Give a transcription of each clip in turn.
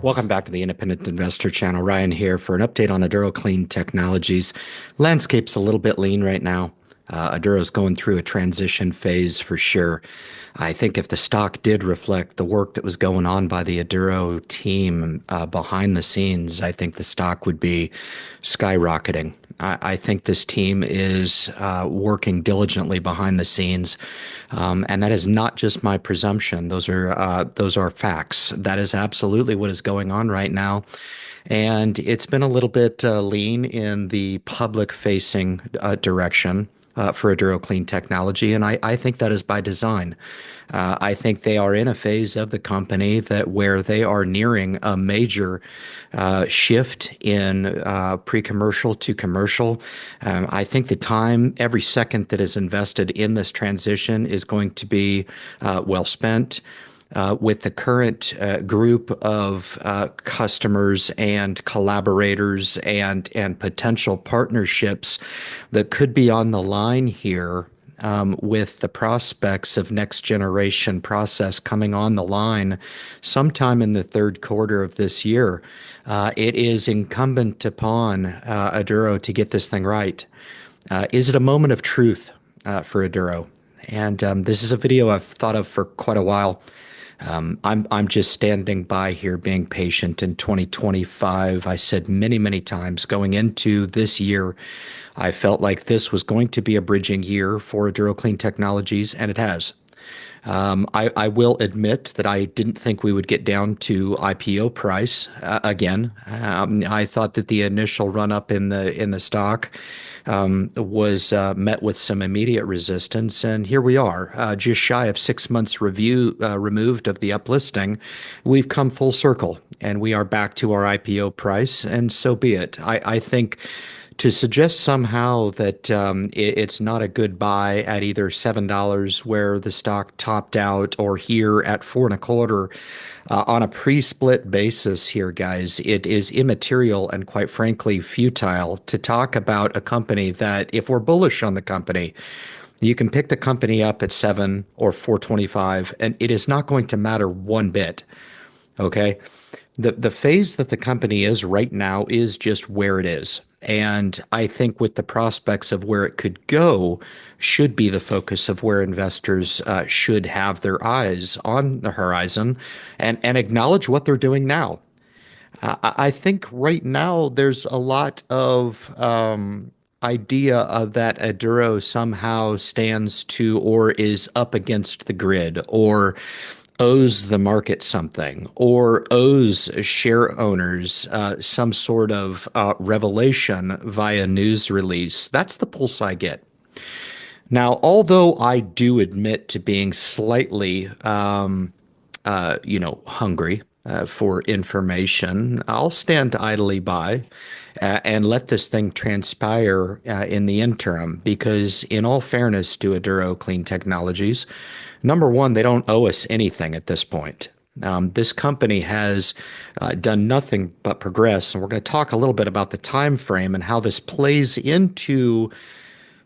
Welcome back to the Independent Investor Channel. Ryan here for an update on Aduro Clean Technologies. Landscape's a little bit lean right now. Aduro's going through a transition phase for sure. I think if the stock did reflect the work that was going on by the Aduro team behind the scenes, I think the stock would be skyrocketing. I think this team is working diligently behind the scenes, and that is not just my presumption. Those are facts. That is absolutely what is going on right now. And it's been a little bit lean in the public-facing direction for Aduro Clean Technology, and I think that is by design. I think they are in a phase of the company where they are nearing a major shift in pre-commercial to commercial. I think the time, every second that is invested in this transition is going to be well spent. With the current group of customers and collaborators and potential partnerships that could be on the line here, with the prospects of next generation process coming on the line sometime in the third quarter of this year, it is incumbent upon Aduro to get this thing right. Is it a moment of truth for Aduro? And this is a video I've thought of for quite a while. I'm just standing by here, being patient. In 2025, I said many times going into this year, I felt like this was going to be a bridging year for Aduro Clean Technologies, and it has. I will admit that I didn't think we would get down to IPO price again. I thought that the initial run up in the stock was met with some immediate resistance, and here we are, just shy of 6 months removed of the uplisting. We've come full circle, and we are back to our IPO price, and so be it. I think to suggest somehow that it's not a good buy at either $7 where the stock topped out or here at 4.25 on a pre-split basis here, guys, it is immaterial and quite frankly futile to talk about a company that, if we're bullish on the company, you can pick the company up at 7 or 425 and it is not going to matter one bit. Okay. The phase that the company is right now is just where it is. And I think with the prospects of where it could go should be the focus of where investors should have their eyes on the horizon and acknowledge what they're doing now. I think right now there's a lot of idea of that Aduro somehow stands to or is up against the grid or owes the market something or owes share owners some sort of revelation via news release. That's the pulse I get. Now, although I do admit to being slightly, hungry for information, I'll stand idly by and let this thing transpire in the interim, because in all fairness to Aduro Clean Technologies, number one, they don't owe us anything at this point. This company has done nothing but progress, and we're going to talk a little bit about the time frame and how this plays into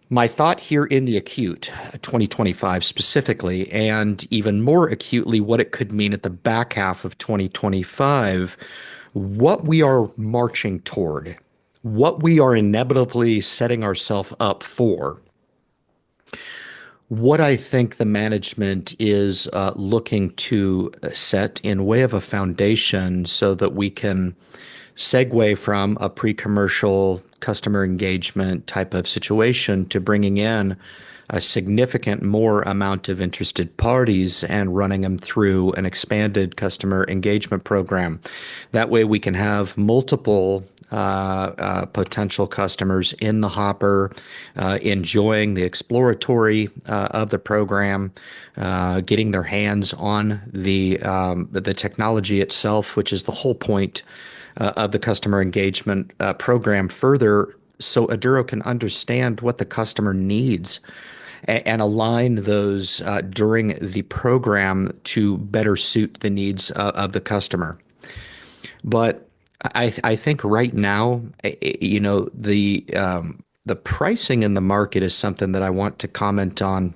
my thought here in the acute 2025 specifically, and even more acutely what it could mean at the back half of 2025, what we are marching toward, what we are inevitably setting ourselves up for, what I think the management is looking to set in way of a foundation so that we can segue from a pre-commercial customer engagement type of situation to bringing in a significant more amount of interested parties and running them through an expanded customer engagement program. That way we can have multiple potential customers in the hopper, enjoying the exploratory of the program, getting their hands on the technology itself, which is the whole point of the customer engagement program further, so Aduro can understand what the customer needs and align those during the program to better suit the needs of the customer. But I think right now, the pricing in the market is something that I want to comment on.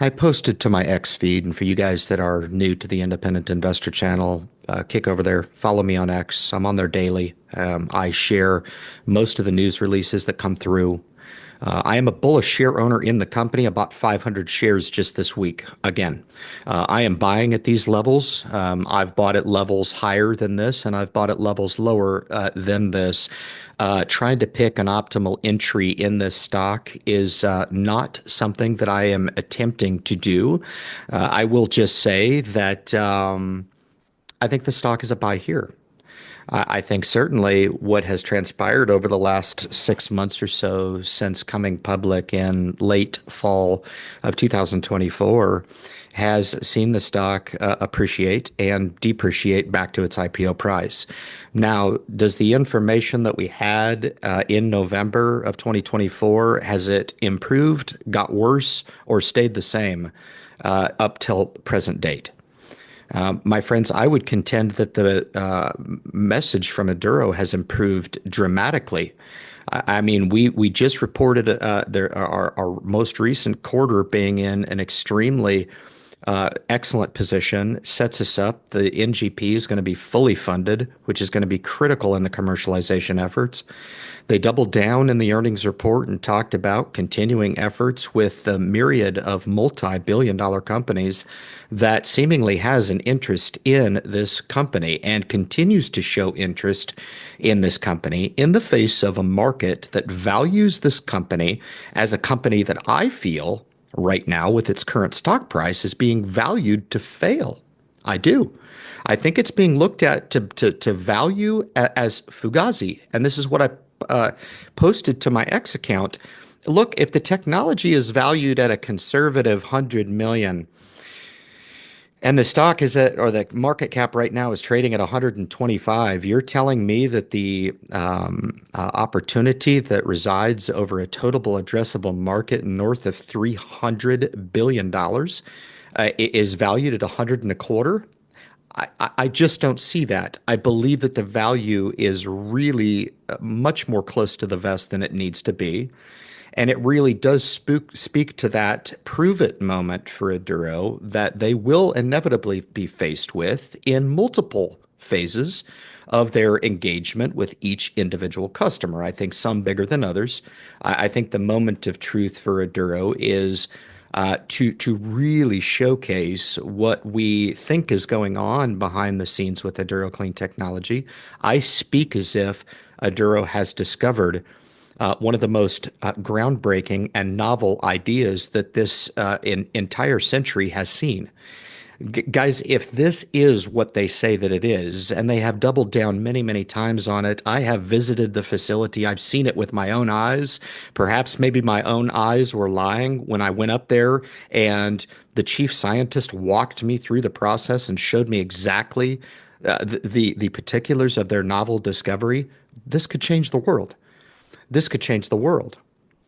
I posted to my X feed, and for you guys that are new to the Independent Investor channel, kick over there, follow me on X. I'm on there daily. I share most of the news releases that come through. I am a bullish share owner in the company. I bought 500 shares just this week. Again, I am buying at these levels. I've bought at levels higher than this, and I've bought at levels lower than this. Trying to pick an optimal entry in this stock is not something that I am attempting to do. I will just say that I think the stock is a buy here. I think certainly what has transpired over the last 6 months or so since coming public in late fall of 2024 has seen the stock appreciate and depreciate back to its IPO price. Now, does the information that we had in November of 2024, has it improved, got worse, or stayed the same up till present date? My friends, I would contend that the message from Aduro has improved dramatically. I mean, we just reported our most recent quarter being in an extremely excellent position, sets us up. The NGP is going to be fully funded, which is going to be critical in the commercialization efforts. They doubled down in the earnings report and talked about continuing efforts with the myriad of multi-billion-dollar companies that seemingly has an interest in this company and continues to show interest in this company in the face of a market that values this company as a company that I feel right now with its current stock price is being valued to fail. I do. I think it's being looked at to value as fugazi. And this is what I posted to my X account. Look, if the technology is valued at a conservative 100 million and the stock is at, or the market cap right now is trading at 125, you're telling me that the opportunity that resides over a total addressable market north of $300 billion is valued at 100 and a quarter? I just don't see that. I believe that the value is really much more close to the vest than it needs to be. And it really does speak to that prove it moment for Aduro that they will inevitably be faced with in multiple phases of their engagement with each individual customer. I think some bigger than others. I think the moment of truth for Aduro is to really showcase what we think is going on behind the scenes with Aduro Clean Technology. I speak as if Aduro has discovered one of the most groundbreaking and novel ideas that this entire century has seen. Guys, if this is what they say that it is, and they have doubled down many, many times on it, I have visited the facility. I've seen it with my own eyes. Perhaps maybe my own eyes were lying when I went up there and the chief scientist walked me through the process and showed me exactly the particulars of their novel discovery. This could change the world. This could change the world.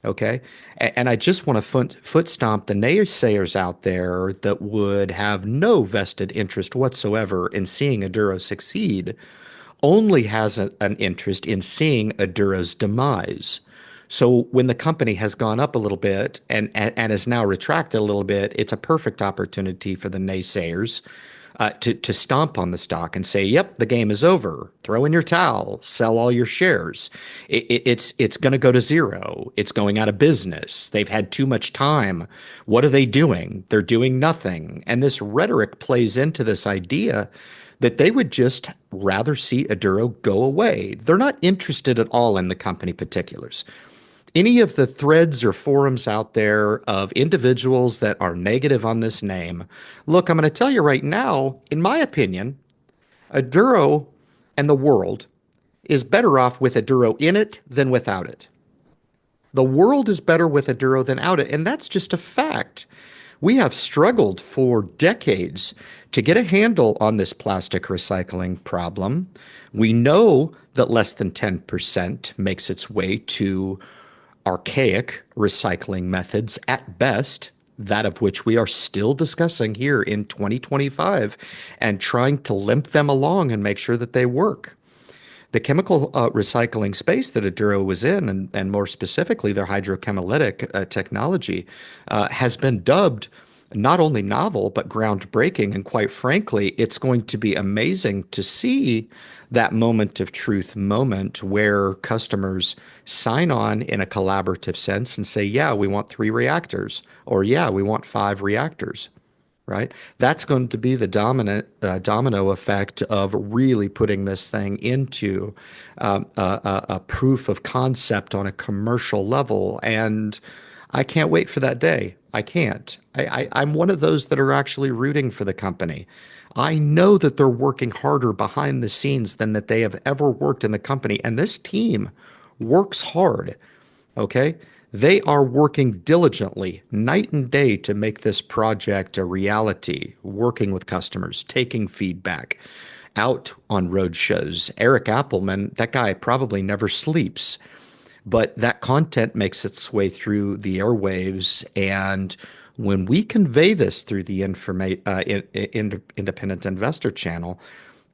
Okay. And I just want to foot stomp the naysayers out there that would have no vested interest whatsoever in seeing Aduro succeed, only has an interest in seeing Aduro's demise. So when the company has gone up a little bit and is now retracted a little bit, it's a perfect opportunity for the naysayers to stomp on the stock and say, yep, the game is over. Throw in your towel, sell all your shares. It's going to go to zero. It's going out of business. They've had too much time. What are they doing? They're doing nothing. And this rhetoric plays into this idea that they would just rather see Aduro go away. They're not interested at all in the company particulars. Any of the threads or forums out there of individuals that are negative on this name, look, I'm going to tell you right now, in my opinion, Aduro and the world is better off with Aduro in it than without it. The world is better with Aduro than out it, and that's just a fact. We have struggled for decades to get a handle on this plastic recycling problem. We know that less than 10% makes its way to archaic recycling methods at best, that of which we are still discussing here in 2025 and trying to limp them along and make sure that they work. The chemical recycling space that Aduro was in, and more specifically their hydrochemolytic technology, has been dubbed not only novel, but groundbreaking. And quite frankly, it's going to be amazing to see that moment of truth moment where customers sign on in a collaborative sense and say, yeah, we want 3 reactors, or yeah, we want 5 reactors, right? That's going to be the dominant domino effect of really putting this thing into a proof of concept on a commercial level. And I can't wait for that day. I can't. I'm one of those that are actually rooting for the company. I know that they're working harder behind the scenes than that they have ever worked in the company. And this team works hard. Okay? They are working diligently, night and day, to make this project a reality, working with customers, taking feedback, out on road shows. Eric Appelman, that guy probably never sleeps, but that content makes its way through the airwaves. And when we convey this through the independent investor channel,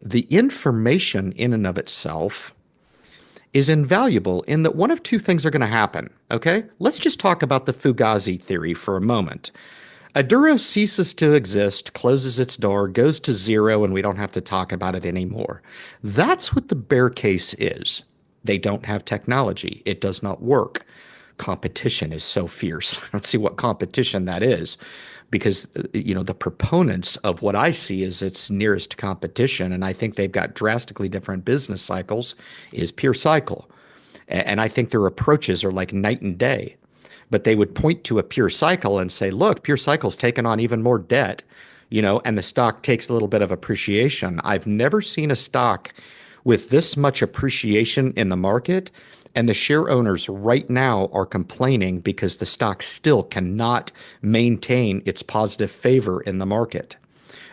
the information in and of itself is invaluable in that one of two things are going to happen. Okay, let's just talk about the Fugazi theory for a moment. Aduro ceases to exist, closes its door, goes to zero, and we don't have to talk about it anymore. That's what the bear case is. They don't have technology. It does not work. Competition is so fierce. I don't see what competition that is, because the proponents of what I see as its nearest competition, and I think they've got drastically different business cycles, is Pure Cycle. And I think their approaches are like night and day. But they would point to a Pure Cycle and say, look, Pure Cycle's taken on even more debt, and the stock takes a little bit of appreciation. I've never seen a stock with this much appreciation in the market, and the share owners right now are complaining because the stock still cannot maintain its positive favor in the market.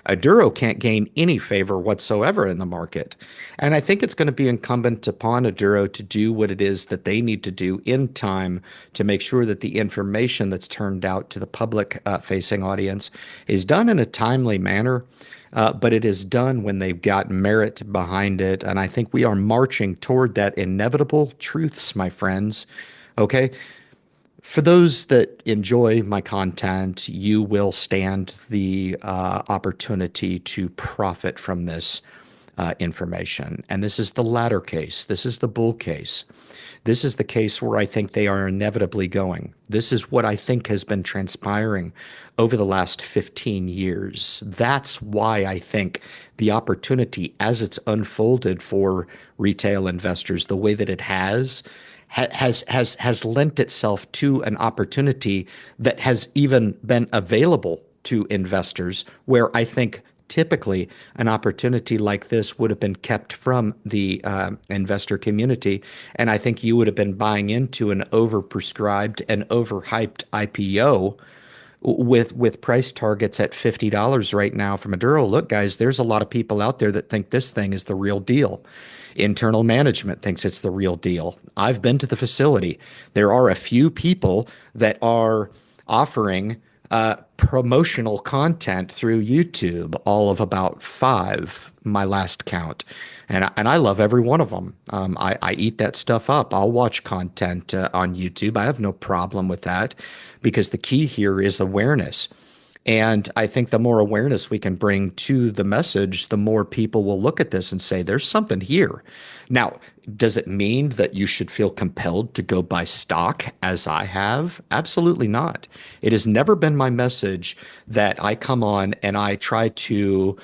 Aduro can't gain any favor whatsoever in the market. And I think it's going to be incumbent upon Aduro to do what it is that they need to do in time to make sure that the information that's turned out to the public facing audience is done in a timely manner. But it is done when they've got merit behind it. And I think we are marching toward that inevitable truths, my friends. Okay. For those that enjoy my content, you will stand the opportunity to profit from this information. And this is the latter case. This is the bull case. This is the case where I think they are inevitably going. This is what I think has been transpiring over the last 15 years. That's why I think the opportunity, as it's unfolded for retail investors the way that it has lent itself to an opportunity that has even been available to investors, where I think typically an opportunity like this would have been kept from the investor community. And I think you would have been buying into an overprescribed and overhyped IPO with price targets at $50 right now from Aduro. Look, guys, there's a lot of people out there that think this thing is the real deal. Internal management thinks it's the real deal. I've been to the facility. There are a few people that are offering promotional content through YouTube, all of about 5, my last count. And I love every one of them. I eat that stuff up. I'll watch content on YouTube. I have no problem with that, because the key here is awareness. And I think the more awareness we can bring to the message, the more people will look at this and say, there's something here. Now, does it mean that you should feel compelled to go buy stock as I have? Absolutely not. It has never been my message that I come on and I try to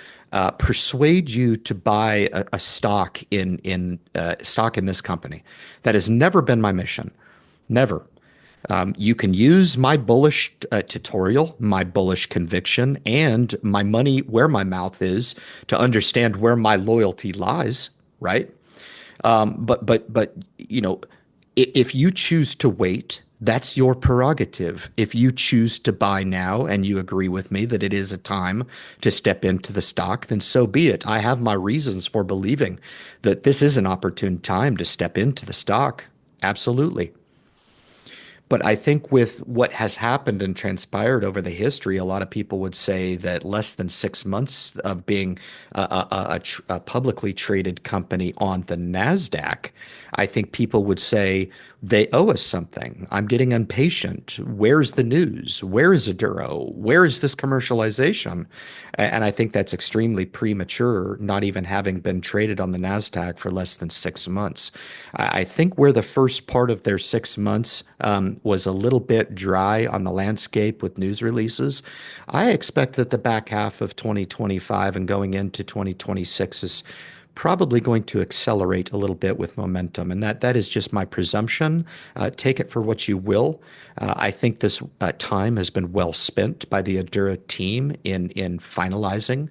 persuade you to buy a stock in this company. That has never been my mission. Never. You can use my bullish tutorial, my bullish conviction, and my money where my mouth is to understand where my loyalty lies, right? But if you choose to wait, that's your prerogative. If you choose to buy now and you agree with me that it is a time to step into the stock, then so be it. I have my reasons for believing that this is an opportune time to step into the stock. Absolutely. But I think with what has happened and transpired over the history, a lot of people would say that less than 6 months of being a publicly traded company on the NASDAQ, I think people would say they owe us something. I'm getting impatient. Where's the news? Where is Aduro? Where is this commercialization? And I think that's extremely premature, not even having been traded on the NASDAQ for less than 6 months. I think where the first part of their 6 months was a little bit dry on the landscape with news releases, I expect that the back half of 2025 and going into 2026 is probably going to accelerate a little bit with momentum. And that is just my presumption. Take it for what you will. I think this time has been well spent by the Adura team in finalizing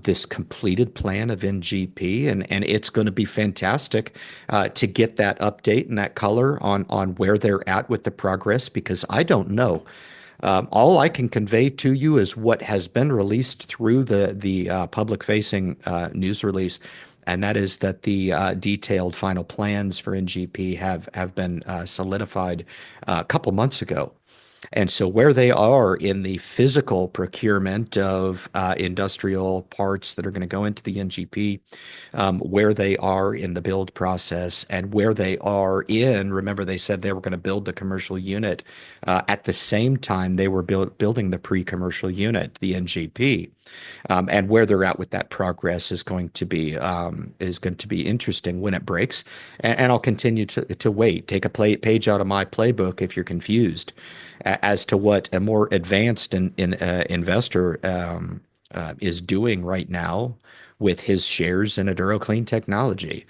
this completed plan of NGP, and it's going to be fantastic to get that update and that color on where they're at with the progress, because I don't know. All I can convey to you is what has been released through the public-facing news release, and that is that the detailed final plans for NGP have been solidified a couple months ago. And so where they are in the physical procurement of industrial parts that are going to go into the NGP, where they are in the build process, and where they are in, remember they said they were going to build the commercial unit at the same time they were building the pre-commercial unit, the NGP. And where they're at with that progress is going to be interesting when it breaks. And I'll continue to wait. Take a page out of my playbook if you're confused as to what a more advanced investor is doing right now with his shares in Aduro Clean Technology.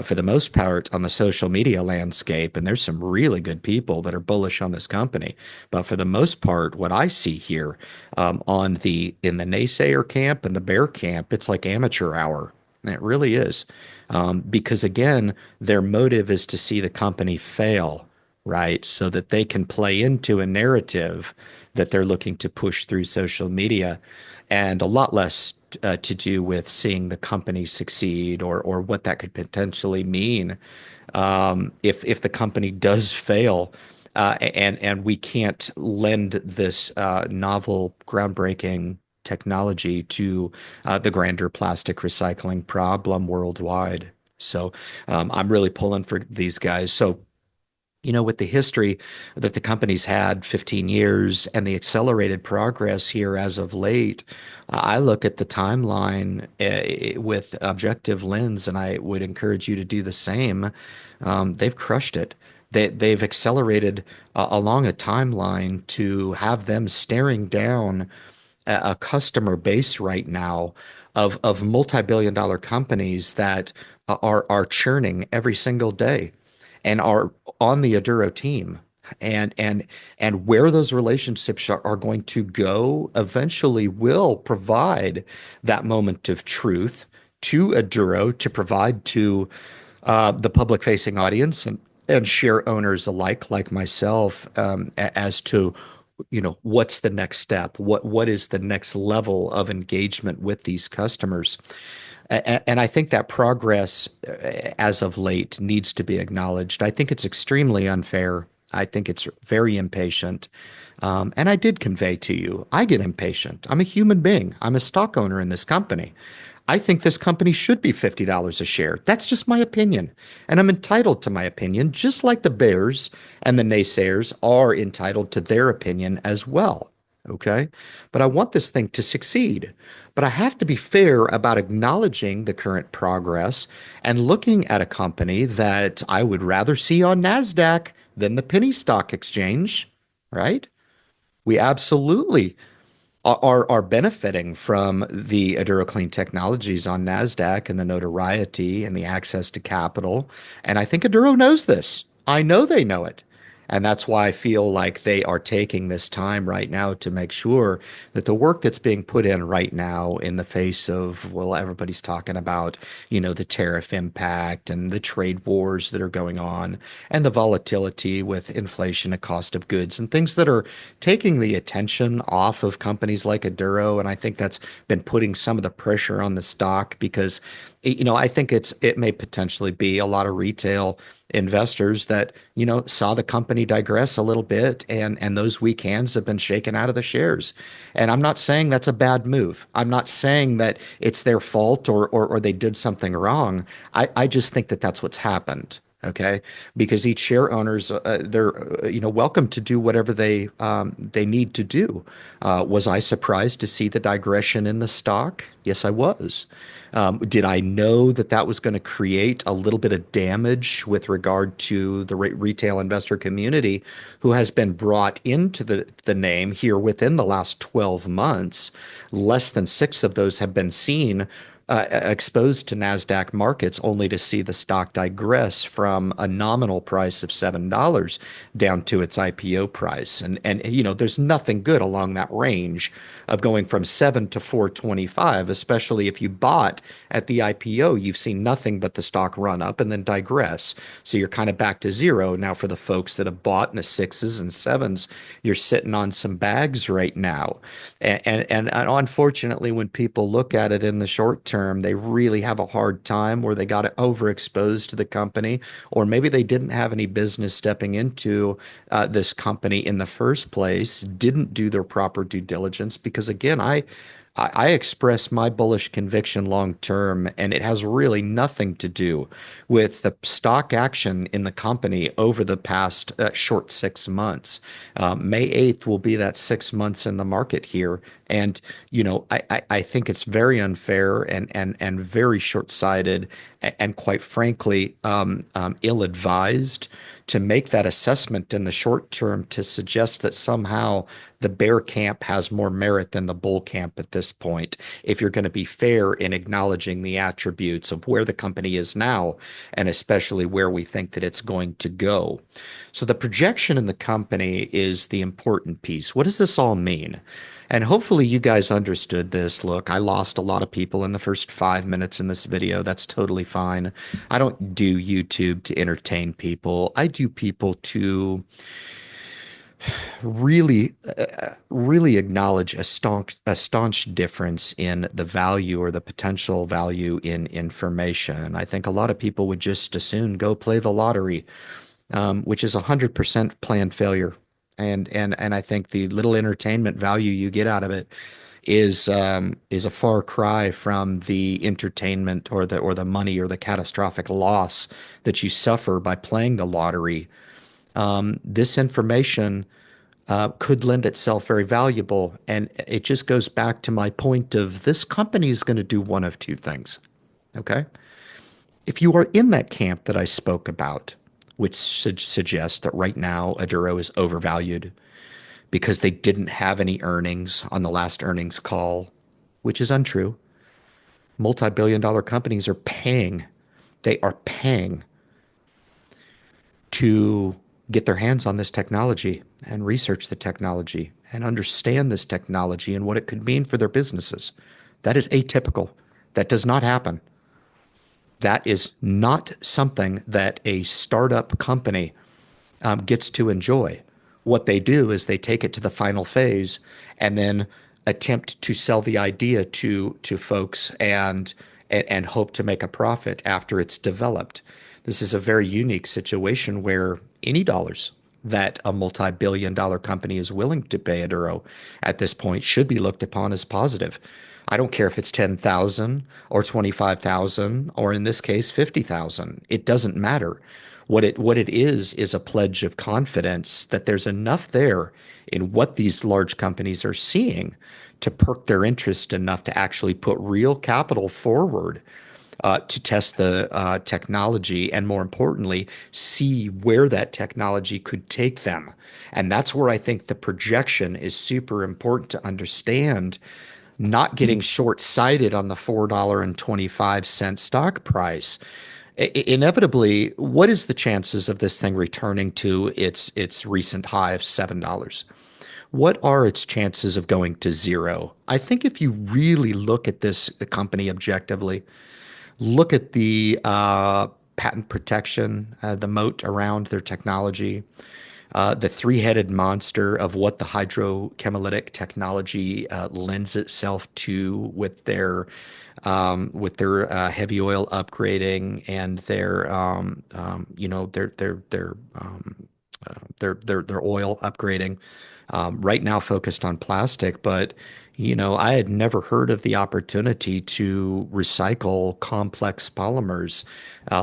For the most part, on the social media landscape, and there's some really good people that are bullish on this company, but for the most part, what I see here in the naysayer camp and the bear camp, it's like amateur hour. It really is, because again, their motive is to see the company fail, right? So that they can play into a narrative that they're looking to push through social media, and a lot less to do with seeing the company succeed or what that could potentially mean if the company does fail. And we can't lend this novel, groundbreaking technology to the grander plastic recycling problem worldwide. So I'm really pulling for these guys. So with the history that the company's had, 15 years, and the accelerated progress here as of late, I look at the timeline with objective lens, and I would encourage you to do the same. They've crushed it. They've accelerated along a timeline to have them staring down a customer base right now of multi-billion dollar companies that are churning every single day and are on the Aduro team. And where those relationships are going to go eventually will provide that moment of truth to Aduro, to provide to the public facing audience and share owners alike, like myself, as to what's the next step, what is the next level of engagement with these customers. And I think that progress, as of late, needs to be acknowledged. I think it's extremely unfair. I think it's very impatient. And I did convey to you, I get impatient. I'm a human being. I'm a stock owner in this company. I think this company should be $50 a share. That's just my opinion. And I'm entitled to my opinion, just like the bears and the naysayers are entitled to their opinion as well. Okay. But I want this thing to succeed. But I have to be fair about acknowledging the current progress and looking at a company that I would rather see on NASDAQ than the penny stock exchange, right? We absolutely are benefiting from the Aduro Clean Technologies on NASDAQ and the notoriety and the access to capital. And I think Aduro knows this. I know they know it. And that's why I feel like they are taking this time right now to make sure that the work that's being put in right now in the face of, well, everybody's talking about, the tariff impact and the trade wars that are going on and the volatility with inflation and cost of goods and things that are taking the attention off of companies like Aduro. And I think that's been putting some of the pressure on the stock because, I think it may potentially be a lot of retail investors that, saw the company digress a little bit, and those weak hands have been shaken out of the shares. And I'm not saying that's a bad move. I'm not saying that it's their fault or they did something wrong. I just think that that's what's happened. Okay, because each share owners, they're welcome to do whatever they need to do. Was I surprised to see the digression in the stock? Yes, I was. Did I know that that was going to create a little bit of damage with regard to the retail investor community who has been brought into the name here within the last 12 months? Less than six of those have been seen exposed to NASDAQ markets, only to see the stock digress from a nominal price of $7 down to its IPO price. And there's nothing good along that range of going from 7 to 425, especially if you bought at the IPO. You've seen nothing but the stock run up and then digress. So you're kind of back to zero. Now, for the folks that have bought in the sixes and sevens, you're sitting on some bags right now. And unfortunately, when people look at it in the short term, they really have a hard time, where they got overexposed to the company, or maybe they didn't have any business stepping into this company in the first place, didn't do their proper due diligence. Because again, I express my bullish conviction long term, and it has really nothing to do with the stock action in the company over the past short 6 months. May 8th will be that 6 months in the market here. And, I think it's very unfair and very short-sighted and quite frankly, ill-advised to make that assessment in the short term, to suggest that somehow the bear camp has more merit than the bull camp at this point, if you're going to be fair in acknowledging the attributes of where the company is now, and especially where we think that it's going to go. So the projection in the company is the important piece. What does this all mean? And hopefully you guys understood this. Look, I lost a lot of people in the first 5 minutes in this video. That's totally fine. I don't do YouTube to entertain people. I do people to really acknowledge a staunch difference in the value or the potential value in information. I think a lot of people would just as soon go play the lottery, which is 100% planned failure. And I think the little entertainment value you get out of it is a far cry from the entertainment or the money or the catastrophic loss that you suffer by playing the lottery. This information could lend itself very valuable, and it just goes back to my point of this company is going to do one of two things. Okay, if you are in that camp that I spoke about, which should suggest that right now Aduro is overvalued because they didn't have any earnings on the last earnings call, which is untrue. Multi-billion-dollar companies are paying. They are paying to get their hands on this technology and research the technology and understand this technology and what it could mean for their businesses. That is atypical. That does not happen. That is not something that a startup company gets to enjoy. What they do is they take it to the final phase and then attempt to sell the idea to folks and hope to make a profit after it's developed. This is a very unique situation where any dollars that a multi-billion-dollar company is willing to pay Aduro at this point should be looked upon as positive. I don't care if it's 10,000 or 25,000 or in this case 50,000. It doesn't matter. What it is a pledge of confidence that there's enough there in what these large companies are seeing to perk their interest enough to actually put real capital forward to test the technology, and more importantly, see where that technology could take them. And that's where I think the projection is super important to understand, not getting short-sighted on the $4.25 stock price. Inevitably, what is the chances of this thing returning to its recent high of $7? What are its chances of going to zero? I think if you really look at this company objectively, look at the patent protection, the moat around their technology, the three-headed monster of what the hydrochemolytic technology lends itself to with their heavy oil upgrading and their you know their oil upgrading, right now focused on plastic. But I had never heard of the opportunity to recycle complex polymers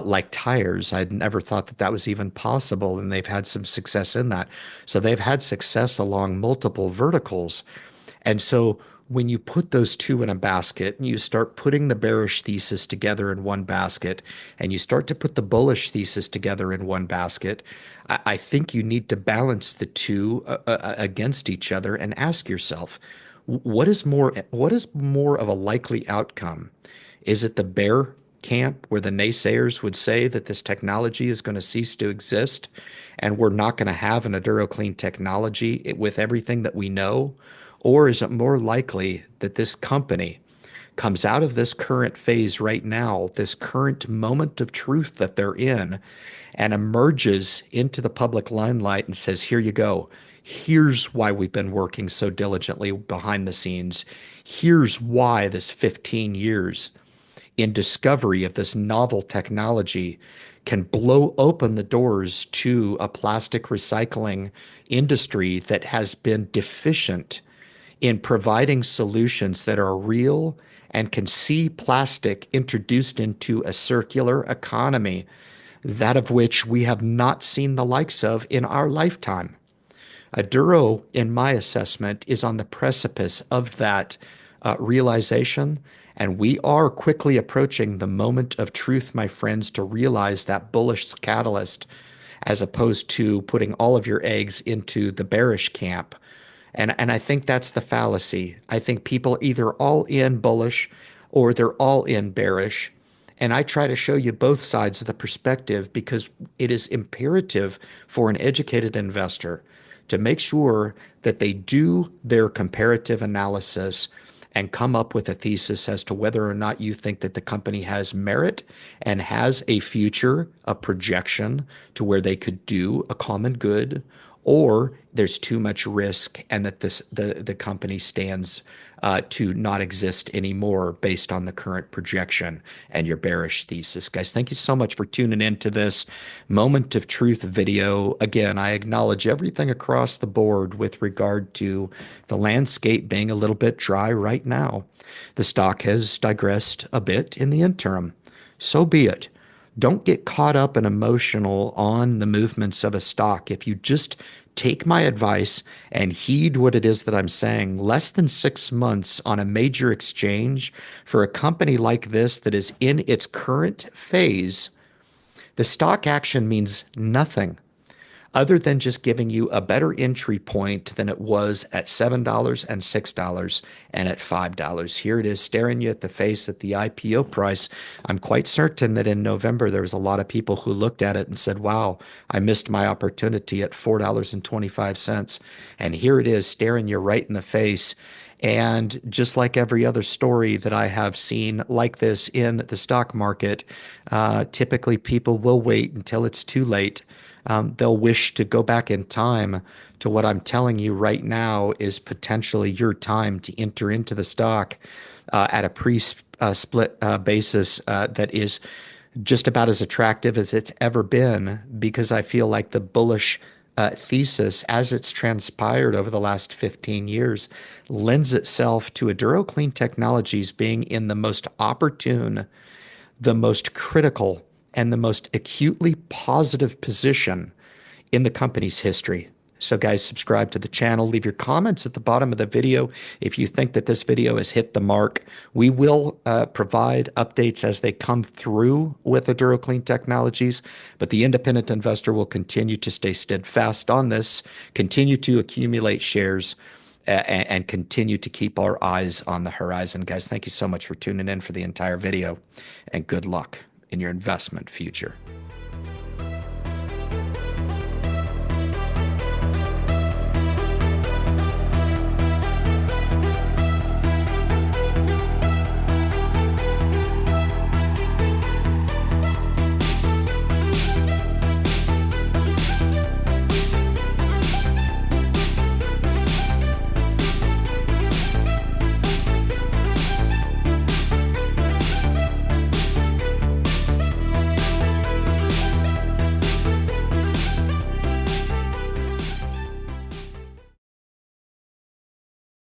like tires. I'd never thought that that was even possible, and they've had some success in that. So they've had success along multiple verticals. And so when you put those two in a basket and you start putting the bearish thesis together in one basket and you start to put the bullish thesis together in one basket, I think you need to balance the two against each other and ask yourself, what is more of a likely outcome? Is it the bear camp where the naysayers would say that this technology is going to cease to exist and we're not going to have an Aduro Clean technology with everything that we know? Or is it more likely that this company comes out of this current phase right now, this current moment of truth that they're in, and emerges into the public limelight and says, here you go. Here's why we've been working so diligently behind the scenes. Here's why this 15 years in discovery of this novel technology can blow open the doors to a plastic recycling industry that has been deficient in providing solutions that are real and can see plastic introduced into a circular economy, that of which we have not seen the likes of in our lifetime. Aduro, in my assessment, is on the precipice of that realization, and we are quickly approaching the moment of truth, my friends, to realize that bullish catalyst, as opposed to putting all of your eggs into the bearish camp. And I think that's the fallacy. I think people either all in bullish or they're all in bearish. And I try to show you both sides of the perspective because it is imperative for an educated investor to make sure that they do their comparative analysis and come up with a thesis as to whether or not you think that the company has merit and has a future, a projection to where they could do a common good, or there's too much risk and that the company stands to not exist anymore based on the current projection and your bearish thesis. Guys, thank you so much for tuning into this Moment of Truth video. Again, I acknowledge everything across the board with regard to the landscape being a little bit dry right now. The stock has digressed a bit in the interim. So be it. Don't get caught up and emotional on the movements of a stock. If you just take my advice and heed what it is that I'm saying, less than 6 months on a major exchange for a company like this that is in its current phase, the stock action means nothing other than just giving you a better entry point than it was at $7 and $6 and at $5. Here it is staring you at the face at the IPO price. I'm quite certain that in November, there was a lot of people who looked at it and said, wow, I missed my opportunity at $4.25. And here it is staring you right in the face. And just like every other story that I have seen like this in the stock market, typically people will wait until it's too late. They'll wish to go back in time to what I'm telling you right now is potentially your time to enter into the stock at a pre-split basis that is just about as attractive as it's ever been, because I feel like the bullish thesis, as it's transpired over the last 15 years, lends itself to Aduro Clean Technologies being in the most opportune, the most critical, and the most acutely positive position in the company's history. So guys, subscribe to the channel. Leave your comments at the bottom of the video if you think that this video has hit the mark. We will provide updates as they come through with Aduro Clean Technologies, but the independent investor will continue to stay steadfast on this, continue to accumulate shares, and continue to keep our eyes on the horizon. Guys, thank you so much for tuning in for the entire video, and good luck in your investment future.